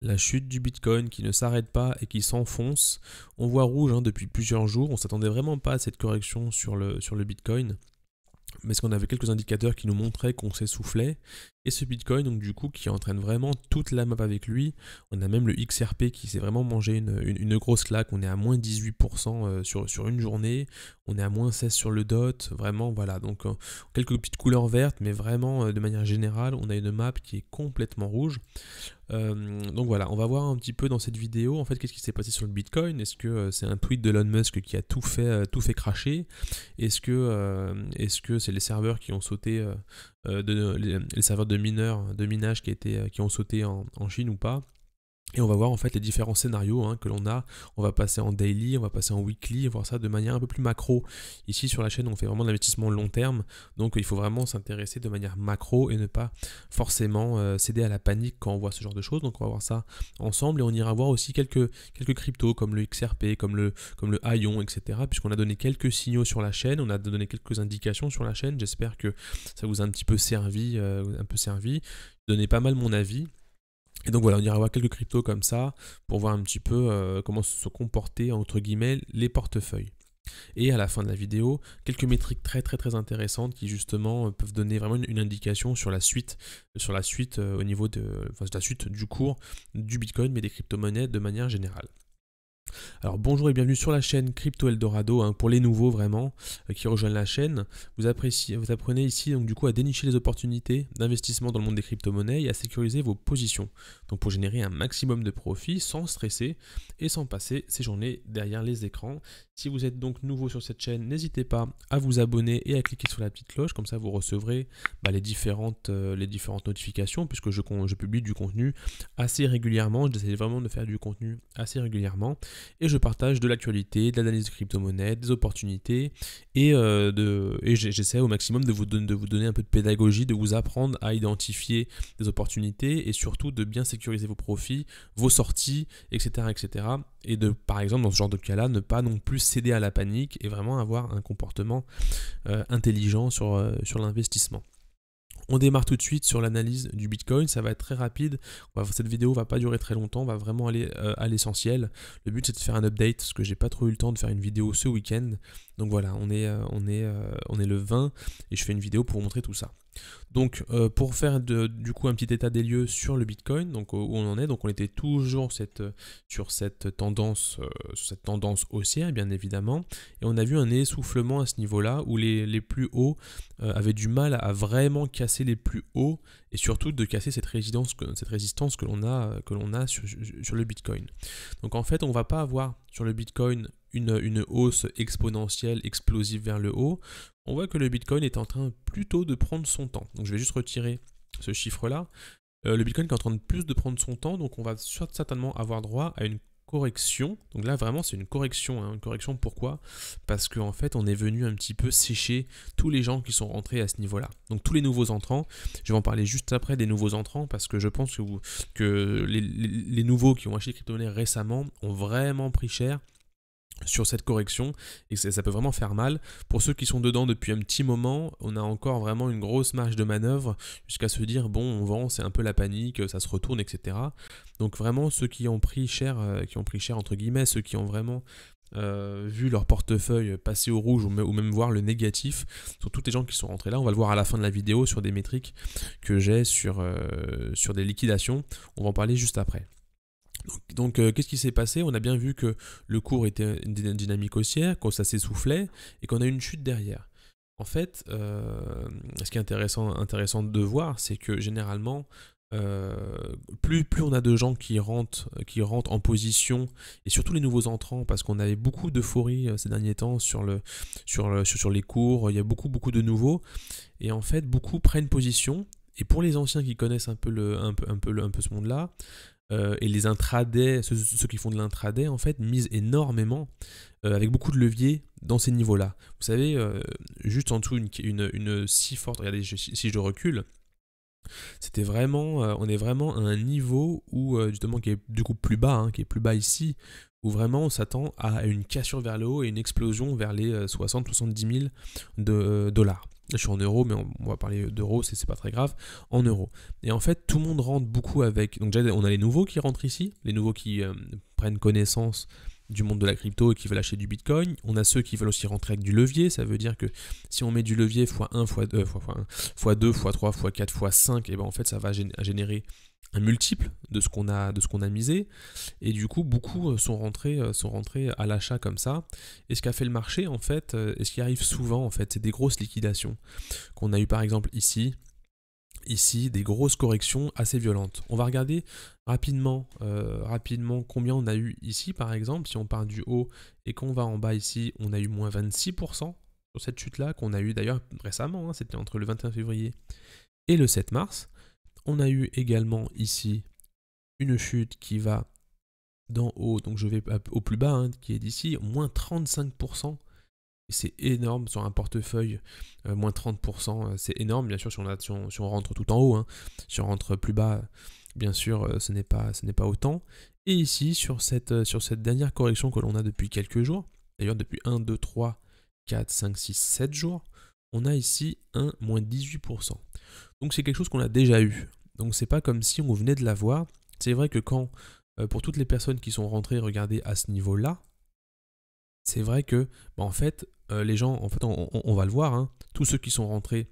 La chute du Bitcoin qui ne s'arrête pas et qui s'enfonce. On voit rouge depuis plusieurs jours. On ne s'attendait vraiment pas à cette correction sur le Bitcoin. Mais parce qu'on avait quelques indicateurs qui nous montraient qu'on s'essoufflait. Et ce Bitcoin, donc du coup, qui entraîne vraiment toute la map avec lui. On a même le XRP qui s'est vraiment mangé une grosse claque. On est à moins 18% sur une journée. On est à moins 16 sur le DOT. Vraiment, voilà. Donc, quelques petites couleurs vertes, mais vraiment, de manière générale, on a une map qui est complètement rouge. Donc voilà, on va voir un petit peu dans cette vidéo en fait qu'est-ce qui s'est passé sur le Bitcoin. Est-ce que c'est un tweet d'Elon Musk qui a tout fait cracher? Est-ce que c'est les serveurs qui ont sauté, les serveurs de mineurs, de minage qui ont sauté en Chine ou pas? Et on va voir en fait les différents scénarios que l'on a. On va passer en daily, on va passer en weekly, voir ça de manière un peu plus macro. Ici sur la chaîne, on fait vraiment de l'investissement long terme, donc il faut vraiment s'intéresser de manière macro et ne pas forcément céder à la panique quand on voit ce genre de choses. Donc on va voir ça ensemble et on ira voir aussi quelques cryptos comme le XRP, comme le ION, etc. Puisqu'on a donné quelques signaux sur la chaîne, on a donné quelques indications sur la chaîne. J'espère que ça vous a un petit peu servi, donné pas mal mon avis. Et donc voilà, on ira voir quelques cryptos comme ça pour voir un petit peu comment se comporter entre guillemets les portefeuilles. Et à la fin de la vidéo, quelques métriques très intéressantes qui justement peuvent donner vraiment une indication sur la suite au niveau de la suite du cours du Bitcoin mais des crypto-monnaies de manière générale. Alors bonjour et bienvenue sur la chaîne Crypto Eldorado, pour les nouveaux vraiment qui rejoignent la chaîne. Vous apprenez ici donc du coup à dénicher les opportunités d'investissement dans le monde des crypto-monnaies et à sécuriser vos positions. Donc pour générer un maximum de profit sans stresser et sans passer ses journées derrière les écrans. Si vous êtes donc nouveau sur cette chaîne, n'hésitez pas à vous abonner et à cliquer sur la petite cloche, comme ça vous recevrez les différentes notifications puisque je publie du contenu assez régulièrement. J'essaie vraiment de faire du contenu assez régulièrement. Et je partage de l'actualité, de l'analyse de crypto-monnaies, des opportunités et j'essaie au maximum de vous donner un peu de pédagogie, de vous apprendre à identifier des opportunités et surtout de bien sécuriser vos profits, vos sorties, etc. etc. Et de, par exemple, dans ce genre de cas-là, ne pas non plus céder à la panique et vraiment avoir un comportement intelligent sur l'investissement. On démarre tout de suite sur l'analyse du Bitcoin, ça va être très rapide. Cette vidéo va pas durer très longtemps, on va vraiment aller à l'essentiel. Le but c'est de faire un update parce que j'ai pas trop eu le temps de faire une vidéo ce week-end. Donc voilà, on est le 20 et je fais une vidéo pour vous montrer tout ça. Donc pour faire du coup un petit état des lieux sur le Bitcoin, donc où on en est, donc on était toujours sur cette tendance haussière bien évidemment, et on a vu un essoufflement à ce niveau-là où les plus hauts avaient du mal à vraiment casser les plus hauts et surtout de casser cette résistance que l'on a sur le Bitcoin. Donc en fait on va pas avoir sur le Bitcoin une hausse exponentielle, explosive vers le haut. On voit que le Bitcoin est en train plutôt de prendre son temps. Donc je vais juste retirer ce chiffre-là. Le Bitcoin est en train de plus de prendre son temps, donc on va certainement avoir droit à une correction. Donc là vraiment c'est une correction. Une correction pourquoi? Parce qu'en fait on est venu un petit peu sécher tous les gens qui sont rentrés à ce niveau-là. Donc tous les nouveaux entrants, je vais en parler juste après des nouveaux entrants parce que je pense que les nouveaux qui ont acheté les crypto-monnaies récemment ont vraiment pris cher sur cette correction et ça peut vraiment faire mal. Pour ceux qui sont dedans depuis un petit moment, on a encore vraiment une grosse marge de manœuvre jusqu'à se dire bon on vend, c'est un peu la panique, ça se retourne, etc. Donc vraiment ceux qui ont pris cher entre guillemets, ceux qui ont vraiment vu leur portefeuille passer au rouge ou même voir le négatif, sont tous les gens qui sont rentrés là. On va le voir à la fin de la vidéo sur des métriques que j'ai sur des liquidations, on va en parler juste après. Donc qu'est-ce qui s'est passé? On a bien vu que le cours était une dynamique haussière, quand ça s'essoufflait et qu'on a eu une chute derrière. En fait, ce qui est intéressant de voir, c'est que généralement, plus on a de gens qui rentrent en position, et surtout les nouveaux entrants, parce qu'on avait beaucoup d'euphorie ces derniers temps sur les cours, il y a beaucoup de nouveaux, et en fait beaucoup prennent position. Et pour les anciens qui connaissent un peu ce monde-là, et les intradais, ceux qui font de l'intraday en fait misent énormément avec beaucoup de leviers dans ces niveaux-là. Vous savez, juste en dessous une si forte, regardez si je recule, c'était vraiment, on est vraiment à un niveau où justement qui est du coup plus bas, qui est plus bas ici, où vraiment on s'attend à une cassure vers le haut et une explosion vers les 60-70 000 $. je suis en euros, mais on va parler d'euros, c'est pas très grave, en euros. Et en fait, tout le monde rentre beaucoup avec... Donc déjà, on a les nouveaux qui rentrent ici, les nouveaux qui prennent connaissance du monde de la crypto et qui veulent acheter du Bitcoin. On a ceux qui veulent aussi rentrer avec du levier, ça veut dire que si on met du levier x1, x2, x2, x3, x4, x5, et ben en fait ça va générer un multiple de ce qu'on a misé, et du coup beaucoup sont rentrés à l'achat comme ça. Et ce qu'a fait le marché en fait, et ce qui arrive souvent en fait, c'est des grosses liquidations qu'on a eu par exemple ici, des grosses corrections assez violentes. On va regarder rapidement combien on a eu ici par exemple. Si on part du haut et qu'on va en bas ici, on a eu moins 26% sur cette chute là, qu'on a eu d'ailleurs récemment, hein, c'était entre le 21 février et le 7 mars. On a eu également ici une chute qui va d'en haut, donc je vais au plus bas, hein, qui est d'ici, moins 35%. Et c'est énorme sur un portefeuille, moins 30%, c'est énorme. Bien sûr, si on rentre tout en haut, hein. Si on rentre plus bas, bien sûr, ce n'est pas autant. Et ici, sur cette dernière correction que l'on a depuis quelques jours, d'ailleurs depuis 1, 2, 3, 4, 5, 6, 7 jours, on a ici un moins 18%. Donc c'est quelque chose qu'on a déjà eu. Donc c'est pas comme si on venait de l'avoir. C'est vrai que quand, pour toutes les personnes qui sont rentrées, regardez à ce niveau-là, c'est vrai que, en fait, les gens, en fait, on va le voir, hein, tous ceux qui sont rentrés,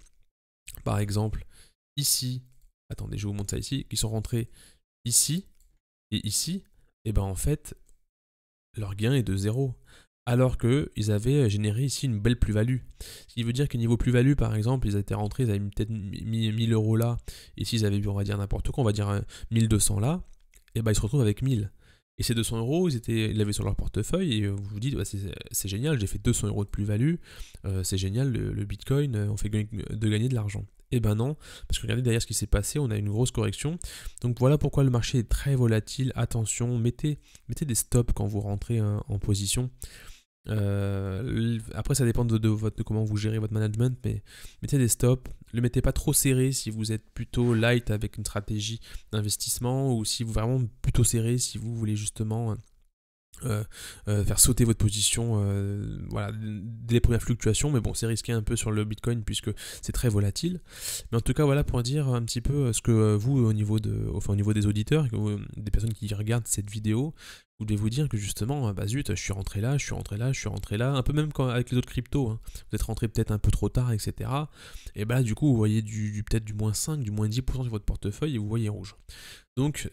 par exemple, ici, attendez, je vous montre ça ici, qui sont rentrés ici et ici, et ben en fait, leur gain est de 0. Alors qu'ils avaient généré ici une belle plus-value. Ce qui veut dire que niveau plus-value, par exemple, ils étaient rentrés, ils avaient peut-être mis 1000 euros là, et s'ils avaient vu, on va dire n'importe quoi, on va dire 1200 là, et ben ils se retrouvent avec 1000. Et ces 200 euros, ils l'avaient sur leur portefeuille, et vous vous dites, bah, c'est génial, j'ai fait 200 euros de plus-value, c'est génial, le Bitcoin, on fait gagner de l'argent. Eh ben non, parce que regardez derrière ce qui s'est passé, on a une grosse correction. Donc voilà pourquoi le marché est très volatile. Attention, mettez des stops quand vous rentrez en position. Après ça dépend de comment vous gérez votre management, mais mettez des stops, le mettez pas trop serré si vous êtes plutôt light avec une stratégie d'investissement, ou si vous vraiment plutôt serré si vous voulez justement faire sauter votre position voilà, dès les premières fluctuations. Mais bon, c'est risqué un peu sur le Bitcoin puisque c'est très volatile. Mais en tout cas, voilà pour dire un petit peu ce que vous, au niveau des auditeurs, des personnes qui regardent cette vidéo, vous devez vous dire que justement, bah zut, je suis rentré là, un peu même avec les autres cryptos, hein. Vous êtes rentré peut-être un peu trop tard, etc. Et bah du coup, vous voyez peut-être du moins 5, du moins 10% sur votre portefeuille et vous voyez rouge. Donc,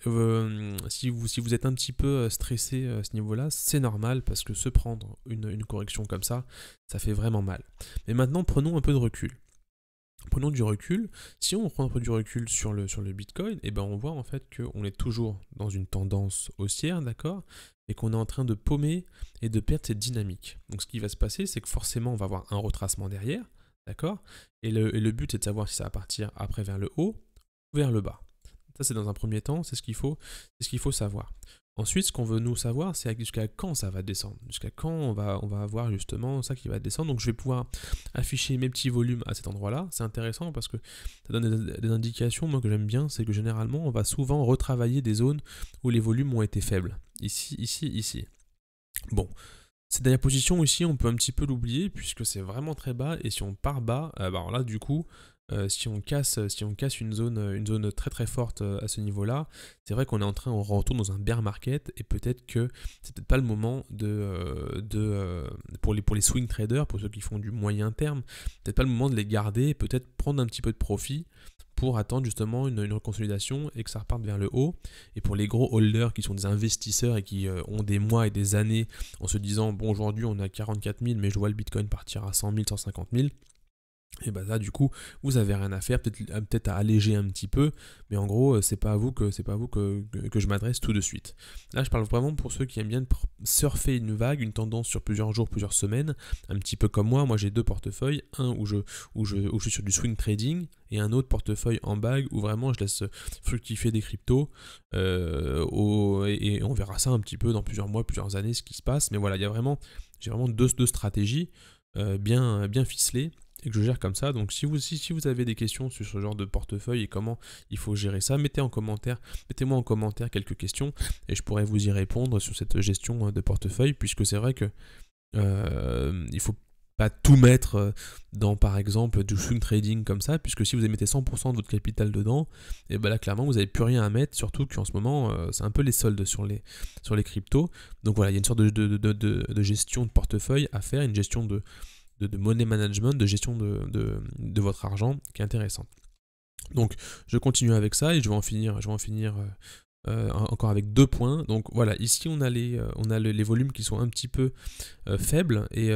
si vous êtes un petit peu stressé à ce niveau-là, c'est normal parce que se prendre une correction comme ça fait vraiment mal. Mais maintenant, prenons un peu de recul. Prenons du recul. Si on prend un peu du recul sur le Bitcoin, et ben on voit en fait qu'on est toujours dans une tendance haussière, d'accord, et qu'on est en train de paumer et de perdre cette dynamique. Donc, ce qui va se passer, c'est que forcément, on va avoir un retracement derrière, d'accord, et le but, c'est de savoir si ça va partir après vers le haut ou vers le bas. Ça, c'est dans un premier temps, c'est ce qu'il faut savoir. Ensuite, ce qu'on veut nous savoir, c'est jusqu'à quand ça va descendre. Jusqu'à quand on va avoir justement ça qui va descendre. Donc, je vais pouvoir afficher mes petits volumes à cet endroit-là. C'est intéressant parce que ça donne des indications, moi, que j'aime bien. C'est que généralement, on va souvent retravailler des zones où les volumes ont été faibles. Ici, ici, ici. Bon. Cette dernière position ici, on peut un petit peu l'oublier puisque c'est vraiment très bas. Et si on part bas, alors là, du coup, si on casse une zone très très forte à ce niveau-là, c'est vrai qu'on retourne dans un bear market et peut-être que c'est peut-être pas le moment pour les swing traders, pour ceux qui font du moyen terme, peut-être pas le moment de les garder, peut-être prendre un petit peu de profit pour attendre justement une reconsolidation et que ça reparte vers le haut. Et pour les gros holders qui sont des investisseurs et qui ont des mois et des années en se disant bon, aujourd'hui on a 44 000 mais je vois le Bitcoin partir à 100 000, 150 000, et bah là du coup vous avez rien à faire, peut-être à alléger un petit peu, mais en gros c'est pas à vous que je m'adresse tout de suite. Là je parle vraiment pour ceux qui aiment bien surfer une vague, une tendance sur plusieurs jours, plusieurs semaines, un petit peu comme moi j'ai deux portefeuilles, un où je suis sur du swing trading et un autre portefeuille en bague où vraiment je laisse fructifier des cryptos et on verra ça un petit peu dans plusieurs mois, plusieurs années ce qui se passe. Mais voilà, j'ai vraiment deux stratégies bien ficelées et que je gère comme ça. Donc si vous avez des questions sur ce genre de portefeuille et comment il faut gérer ça, mettez-moi en commentaire quelques questions et je pourrais vous y répondre sur cette gestion de portefeuille, puisque c'est vrai que il faut pas tout mettre dans par exemple du swing trading comme ça, puisque si vous mettez 100% de votre capital dedans, et ben là clairement vous n'avez plus rien à mettre, surtout qu'en ce moment c'est un peu les soldes sur les cryptos. Donc voilà, il y a une sorte de gestion de portefeuille à faire, une gestion de money management, de gestion de votre argent qui est intéressante. Donc je continue avec ça et je vais en finir encore avec 2 points. Donc voilà, ici on a les volumes qui sont un petit peu faibles et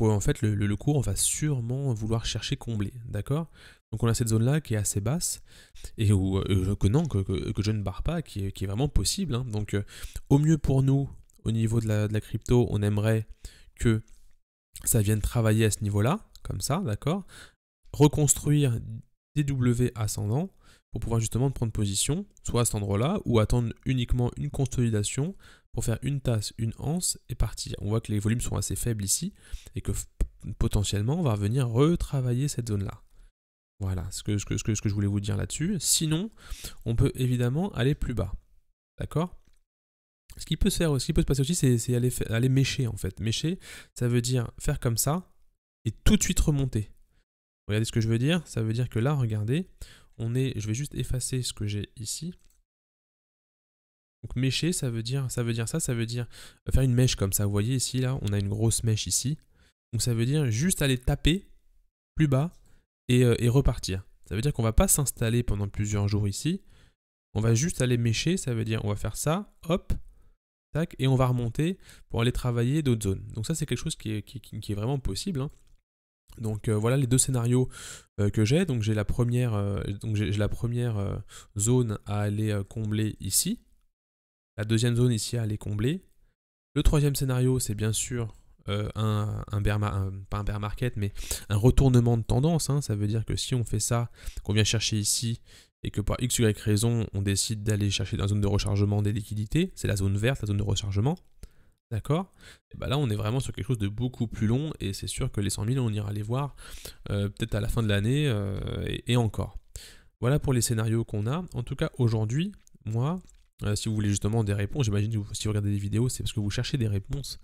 en fait le cours on va sûrement vouloir chercher combler, d'accord? Donc on a cette zone là qui est assez basse et que je ne barre pas, qui est vraiment possible, hein. Donc au mieux pour nous, au niveau de la crypto, on aimerait que ça vienne travailler à ce niveau là, comme ça, d'accord? Reconstruire DW ascendant pour pouvoir justement prendre position, soit à cet endroit-là, ou attendre uniquement une consolidation pour faire une tasse, une anse et partir. On voit que les volumes sont assez faibles ici et que potentiellement on va venir retravailler cette zone-là. Voilà ce que je voulais vous dire là-dessus. Sinon, on peut évidemment aller plus bas. D'accord ? Ce qui peut se passer aussi, c'est aller mécher en fait. Mécher, ça veut dire faire comme ça et tout de suite remonter. Regardez ce que je veux dire, ça veut dire que là, regardez, je vais juste effacer ce que j'ai ici. Donc mécher, ça veut dire faire une mèche comme ça. Vous voyez ici, là, on a une grosse mèche ici. Donc ça veut dire juste aller taper plus bas et repartir. Ça veut dire qu'on ne va pas s'installer pendant plusieurs jours ici. On va juste aller mécher, ça veut dire on va faire ça, hop, tac, et on va remonter pour aller travailler d'autres zones. Donc ça, c'est quelque chose qui est vraiment possible, hein. Donc voilà les 2 scénarios que j'ai. Donc j'ai la première, zone à aller combler ici. La deuxième zone ici à aller combler. Le troisième scénario, c'est bien sûr pas un bear market, mais un retournement de tendance, hein. Ça veut dire que si on fait ça, qu'on vient chercher ici, et que par x, y raison, on décide d'aller chercher dans la zone de rechargement des liquidités, c'est la zone verte, la zone de rechargement. D'accord? Et ben là, on est vraiment sur quelque chose de beaucoup plus long et c'est sûr que les 100 000, on ira les voir peut-être à la fin de l'année et encore. Voilà pour les scénarios qu'on a. En tout cas, aujourd'hui, moi, si vous voulez justement des réponses, j'imagine que si vous regardez des vidéos, c'est parce que vous cherchez des réponses.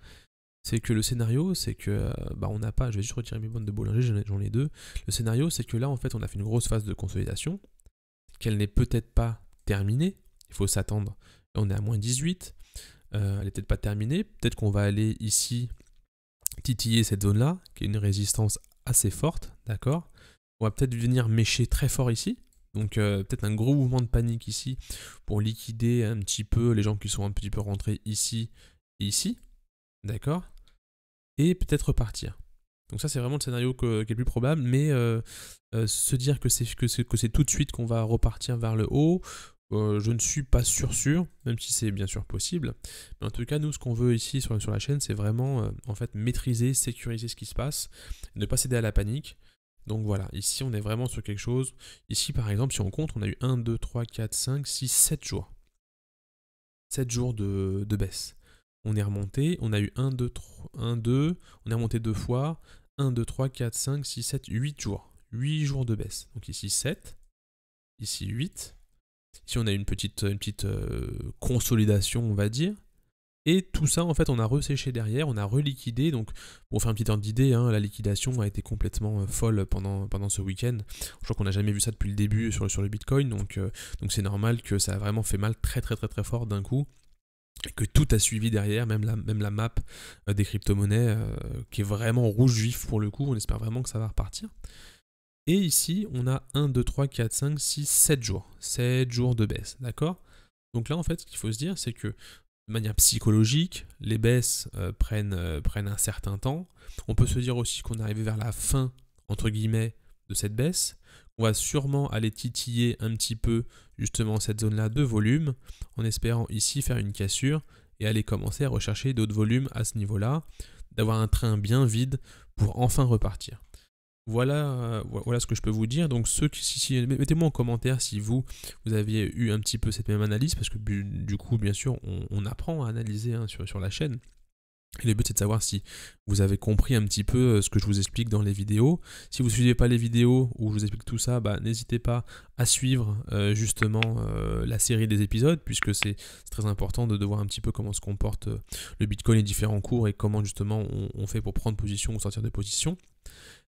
C'est que le scénario, c'est que on n'a pas, je vais juste retirer mes bandes de Bollinger, j'en ai 2. Le scénario, c'est que là, en fait, on a fait une grosse phase de consolidation, qu'elle n'est peut-être pas terminée. Il faut s'attendre. Là, on est à moins 18. Elle n'est peut-être pas terminée. Peut-être qu'on va aller ici titiller cette zone-là, qui est une résistance assez forte, d'accord? On va peut-être venir mécher très fort ici. Donc peut-être un gros mouvement de panique ici pour liquider un petit peu les gens qui sont un petit peu rentrés ici et ici, d'accord? Et peut-être repartir. Donc ça c'est vraiment le scénario qui est le plus probable, mais se dire que c'est tout de suite qu'on va repartir vers le haut, je ne suis pas sûr, même si c'est bien sûr possible. Mais en tout cas, nous, ce qu'on veut ici sur la chaîne, c'est vraiment en fait maîtriser, sécuriser ce qui se passe, ne pas céder à la panique. Donc voilà, ici on est vraiment sur quelque chose. Ici par exemple, si on compte, on a eu 1, 2, 3, 4, 5, 6, 7 jours. 7 jours de baisse. On est remonté, on a eu 1, 2, 3, 1, 2, on est remonté 2 fois, 1, 2, 3, 4, 5, 6, 7, 8 jours. 8 jours de baisse. Donc ici 7, ici 8. Ici on a une petite consolidation, on va dire. Et tout ça, en fait, on a resséché derrière, on a reliquidé. Donc, pour faire un petit ordre d'idée, hein, la liquidation a été complètement folle pendant ce week-end. Je crois qu'on n'a jamais vu ça depuis le début sur le Bitcoin. Donc c'est normal que ça a vraiment fait mal très fort d'un coup. Et que tout a suivi derrière, même la map des crypto-monnaies, qui est vraiment rouge vif pour le coup. On espère vraiment que ça va repartir. Et ici, on a 1, 2, 3, 4, 5, 6, 7 jours. 7 jours de baisse, d'accord? Donc là, en fait, ce qu'il faut se dire, c'est que de manière psychologique, les baisses prennent un certain temps. On peut se dire aussi qu'on est arrivé vers la fin, entre guillemets, de cette baisse. On va sûrement aller titiller un petit peu justement cette zone-là de volume, en espérant ici faire une cassure et aller commencer à rechercher d'autres volumes à ce niveau-là, d'avoir un train bien vide pour enfin repartir. Voilà ce que je peux vous dire. Donc mettez-moi en commentaire si vous aviez eu un petit peu cette même analyse, parce que du coup, bien sûr, on apprend à analyser, hein, sur la chaîne. Et le but, c'est de savoir si vous avez compris un petit peu ce que je vous explique dans les vidéos. Si vous ne suivez pas les vidéos où je vous explique tout ça, n'hésitez pas à suivre justement la série des épisodes, puisque c'est très important de voir un petit peu comment se comporte le Bitcoin, les différents cours, et comment justement on fait pour prendre position ou sortir de position.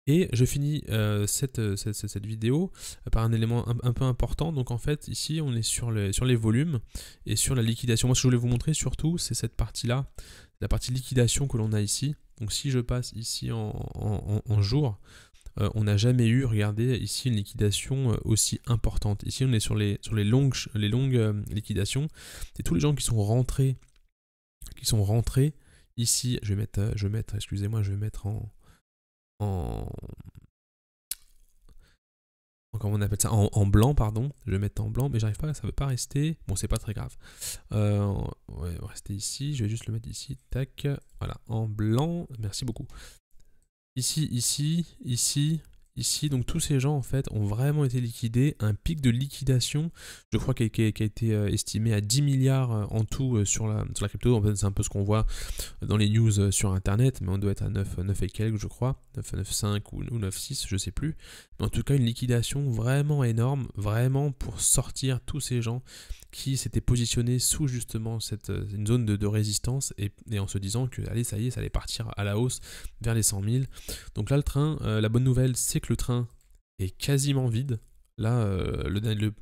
Et je finis cette vidéo par un élément un peu important. Donc en fait, ici, on est sur les volumes et sur la liquidation. Moi, ce que je voulais vous montrer surtout, c'est cette partie-là, la partie liquidation que l'on a ici. Donc si je passe ici en jour, on n'a jamais eu, regardez, ici une liquidation aussi importante. Ici, on est sur les longues liquidations. Et tous les gens qui sont rentrés ici, je vais mettre, excusez-moi, je vais mettre en comment on appelle ça, en blanc, pardon. Je vais mettre en blanc, mais j'arrive pas, ça veut pas rester. Bon, c'est pas très grave. Ouais, on va rester ici. Je vais juste le mettre ici. Tac. Voilà, en blanc. Merci beaucoup. Ici, ici. Donc tous ces gens en fait ont vraiment été liquidés. Un pic de liquidation, je crois, qui a été estimé à 10 milliards en tout sur la crypto. En fait, c'est un peu ce qu'on voit dans les news sur internet, mais on doit être à 9 et quelques, je crois. 9,5 ou 9,6, je sais plus. Mais en tout cas, une liquidation vraiment énorme, vraiment pour sortir tous ces gens qui s'étaient positionnés sous justement une zone de résistance et en se disant que allez, ça y est, ça allait partir à la hausse vers les 100 000. Donc là, le train, la bonne nouvelle, c'est que le train est quasiment vide. Là, le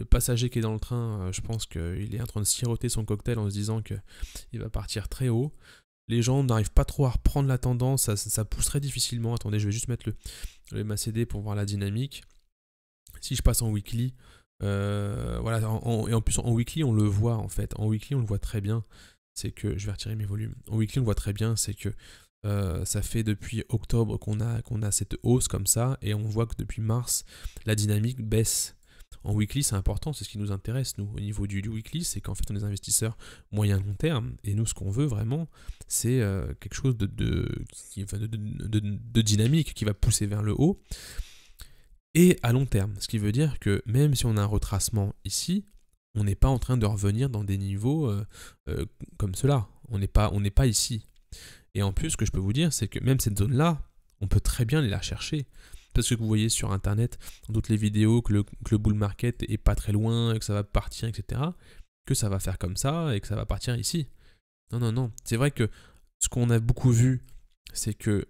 passager qui est dans le train, je pense qu'il est en train de siroter son cocktail en se disant qu'il va partir très haut. Les gens n'arrivent pas trop à reprendre la tendance, ça pousse très difficilement. Attendez, je vais juste mettre le MACD pour voir la dynamique. Si je passe en weekly, voilà, et en plus en weekly on le voit en fait. En weekly on le voit très bien. C'est que, je vais retirer mes volumes. En weekly on le voit très bien, c'est que ça fait depuis octobre qu'on a cette hausse comme ça, et on voit que depuis mars, la dynamique baisse. En weekly, c'est important, c'est ce qui nous intéresse, nous, au niveau du weekly, c'est qu'en fait, on est des investisseurs moyen-long terme, et nous, ce qu'on veut vraiment, c'est quelque chose de dynamique qui va pousser vers le haut, et à long terme. Ce qui veut dire que même si on a un retracement ici, on n'est pas en train de revenir dans des niveaux comme cela. On n'est pas ici. Et en plus, ce que je peux vous dire, c'est que même cette zone-là, on peut très bien aller la chercher. Parce que vous voyez sur Internet, dans toutes les vidéos, que le bull market est pas très loin, et que ça va partir, etc. Que ça va faire comme ça, et que ça va partir ici. Non. C'est vrai que ce qu'on a beaucoup vu, c'est que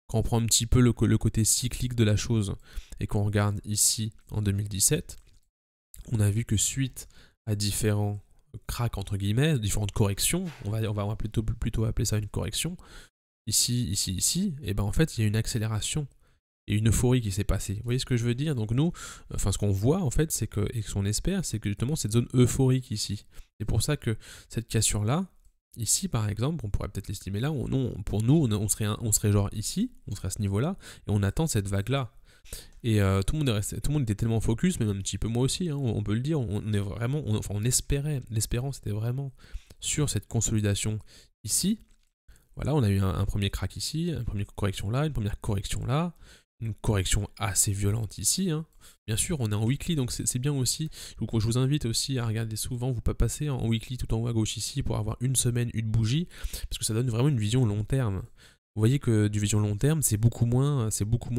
quand on prend un petit peu le côté cyclique de la chose, et qu'on regarde ici en 2017, on a vu que suite à différents crack entre guillemets, différentes corrections, on va plutôt appeler ça une correction, ici, et ben en fait il y a une accélération et une euphorie qui s'est passée. Vous voyez ce que je veux dire? Donc nous, ce qu'on voit en fait, c'est que, et ce qu'on espère, c'est que justement cette zone euphorique ici. C'est pour ça que cette cassure-là, ici par exemple, on pourrait peut-être l'estimer là, pour nous, on serait genre ici, on serait à ce niveau-là, et on attend cette vague-là. Et tout le monde était tellement focus, même un petit peu moi aussi, hein, on peut le dire, on espérait, l'espérance était vraiment sur cette consolidation ici. Voilà, on a eu un premier crack ici, une première correction là, une première correction là, une correction assez violente ici, hein. Bien sûr, on est en weekly, donc c'est bien aussi. Donc, je vous invite aussi à regarder souvent, vous pouvez passer en weekly tout en haut à gauche ici pour avoir une semaine, une bougie, parce que ça donne vraiment une vision long terme. Vous voyez que du vision long terme, c'est beaucoup moins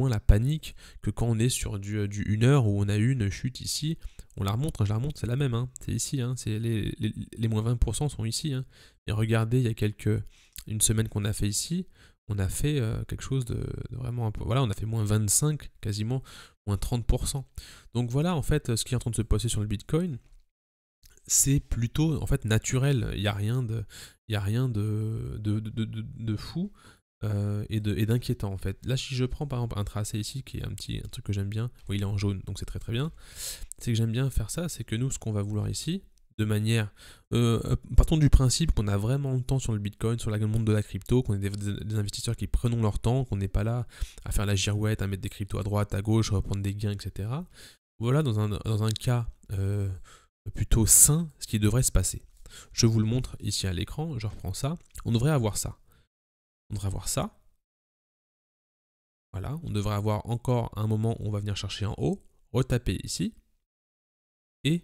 la panique que quand on est sur du 1 heure où on a eu une chute ici. On la remonte, je la remonte, c'est la même, hein. C'est ici, hein. C'est les moins 20% sont ici, hein. Et regardez, il y a une semaine qu'on a fait ici, on a fait quelque chose de vraiment un peu. Voilà, on a fait moins 25, quasiment moins 30%. Donc voilà, en fait, ce qui est en train de se passer sur le Bitcoin, c'est plutôt en fait naturel. Il n'y a rien de fou. Et d'inquiétant en fait. Là, si je prends par exemple un tracé ici, qui est un truc que j'aime bien, il est en jaune, donc c'est très très bien, c'est que j'aime bien faire ça, c'est que nous, ce qu'on va vouloir ici, de manière, partons du principe qu'on a vraiment le temps sur le Bitcoin, sur le monde de la crypto, qu'on est des investisseurs qui prenons leur temps, qu'on n'est pas là à faire la girouette, à mettre des cryptos à droite, à gauche, à reprendre des gains, etc. Voilà, dans un cas plutôt sain, ce qui devrait se passer. Je vous le montre ici à l'écran, je reprends ça, on devrait avoir ça. On devrait avoir ça. Voilà, on devrait avoir encore un moment où on va venir chercher en haut, retaper ici, et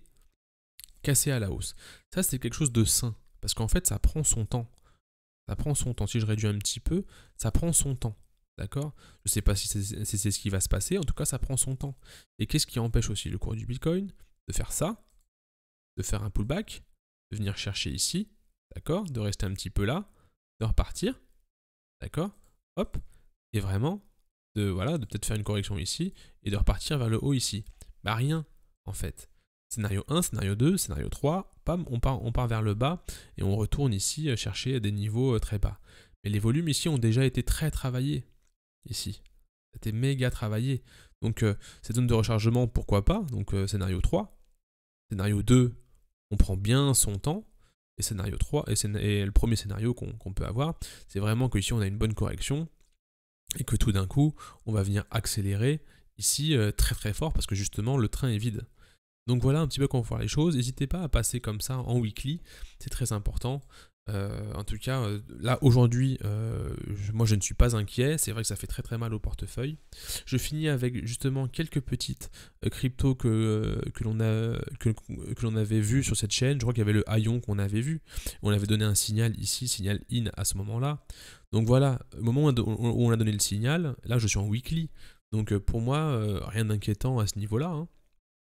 casser à la hausse. Ça, c'est quelque chose de sain, parce qu'en fait, ça prend son temps. Ça prend son temps. Si je réduis un petit peu, ça prend son temps. D'accord? Je ne sais pas si c'est ce qui va se passer. En tout cas, ça prend son temps. Et qu'est-ce qui empêche aussi le cours du Bitcoin de faire ça, de faire un pullback, de venir chercher ici, d'accord? De rester un petit peu là, de repartir, d'accord? Hop, et vraiment de peut-être faire une correction ici et de repartir vers le haut ici. Bah rien, en fait. Scénario 1, scénario 2, scénario 3, pam, on part vers le bas et on retourne ici chercher des niveaux très bas. Mais les volumes ici ont déjà été très travaillés, ici. C'était méga travaillé. Donc cette zone de rechargement, pourquoi pas? Donc scénario 3. Scénario 2, on prend bien son temps. Et scénario 3, et le premier scénario qu'on peut avoir, c'est vraiment qu'ici on a une bonne correction et que tout d'un coup, on va venir accélérer ici très très fort parce que justement le train est vide. Donc voilà un petit peu comment faire les choses. N'hésitez pas à passer comme ça en weekly, c'est très important. En tout cas, là aujourd'hui, moi je ne suis pas inquiet. C'est vrai que ça fait très très mal au portefeuille. Je finis avec justement quelques petites cryptos que l'on avait vu sur cette chaîne. Je crois qu'il y avait le Aion qu'on avait vu. On avait donné un signal ici, signal in à ce moment-là. Donc voilà, au moment où on a donné le signal, là je suis en weekly. Donc pour moi, rien d'inquiétant à ce niveau-là. Hein.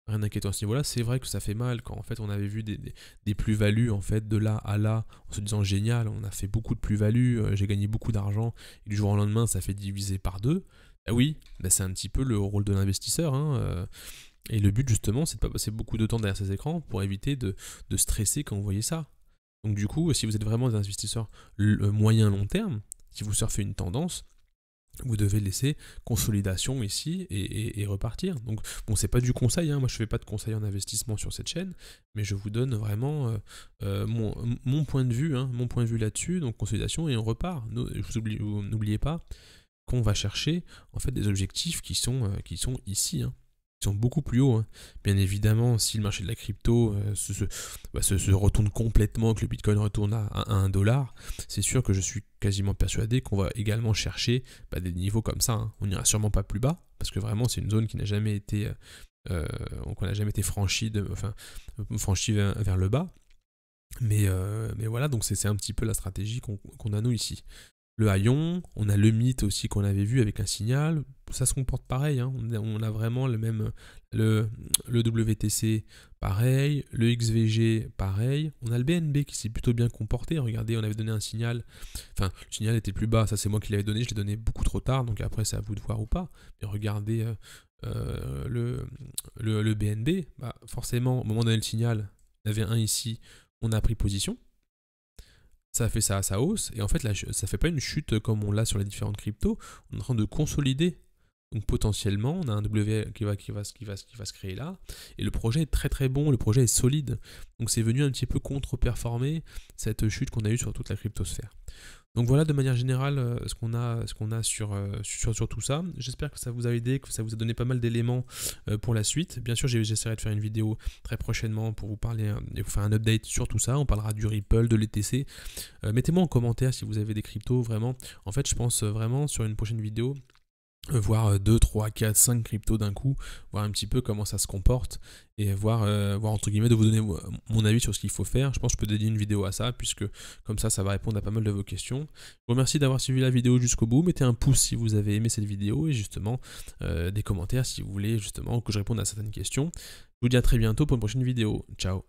Rien d'inquiétant à ce niveau-là, c'est vrai que ça fait mal quand en fait on avait vu des plus-values en fait de là à là, en se disant génial, on a fait beaucoup de plus-values, j'ai gagné beaucoup d'argent, et du jour au lendemain ça fait diviser par deux. Ah oui, bah c'est un petit peu le rôle de l'investisseur, hein, et le but justement c'est de pas passer beaucoup de temps derrière ces écrans pour éviter de stresser quand vous voyez ça. Donc du coup, si vous êtes vraiment des investisseurs moyen-long terme, si vous surfez une tendance, vous devez laisser consolidation ici et repartir. Donc bon, c'est pas du conseil, hein. Moi je fais pas de conseil en investissement sur cette chaîne, mais je vous donne vraiment mon point de vue, hein, mon point de vue là-dessus. Donc consolidation et on repart. N'oubliez pas qu'on va chercher en fait des objectifs qui sont ici, hein, qui sont beaucoup plus hauts. Hein. Bien évidemment, si le marché de la crypto se retourne complètement, que le Bitcoin retourne à 1$, c'est sûr que je suis quasiment persuadé qu'on va également chercher des niveaux comme ça. Hein. On n'ira sûrement pas plus bas, parce que vraiment c'est une zone qui n'a jamais été franchie vers le bas. Mais voilà, donc c'est un petit peu la stratégie qu'on a nous ici. Le Aion, on a le mythe aussi qu'on avait vu avec un signal, ça se comporte pareil, hein. On a vraiment le même, le WTC pareil, le XVG pareil, on a le BNB qui s'est plutôt bien comporté, regardez on avait donné un signal, enfin le signal était plus bas, ça c'est moi qui l'avais donné, je l'ai donné beaucoup trop tard, donc après c'est à vous de voir ou pas, mais regardez le BNB, forcément au moment de donner le signal, il y avait un ici, on a pris position, ça a fait ça à sa hausse, et en fait là, ça fait pas une chute comme on l'a sur les différentes cryptos, on est en train de consolider. Donc potentiellement, on a un W qui va se créer là, et le projet est très très bon, le projet est solide. Donc c'est venu un petit peu contre-performer cette chute qu'on a eue sur toute la cryptosphère. Donc voilà de manière générale ce qu'on a sur tout ça. J'espère que ça vous a aidé, que ça vous a donné pas mal d'éléments pour la suite. Bien sûr, j'essaierai de faire une vidéo très prochainement pour vous parler et vous faire un update sur tout ça. On parlera du Ripple, de l'ETC. Mettez-moi en commentaire si vous avez des cryptos, vraiment. En fait, je pense vraiment sur une prochaine vidéo, voir 2, 3, 4, 5 cryptos d'un coup, voir un petit peu comment ça se comporte et voir entre guillemets de vous donner mon avis sur ce qu'il faut faire. Je pense que je peux dédier une vidéo à ça puisque comme ça va répondre à pas mal de vos questions. Je vous remercie d'avoir suivi la vidéo jusqu'au bout. Mettez un pouce si vous avez aimé cette vidéo et justement des commentaires si vous voulez justement que je réponde à certaines questions. Je vous dis à très bientôt pour une prochaine vidéo. Ciao.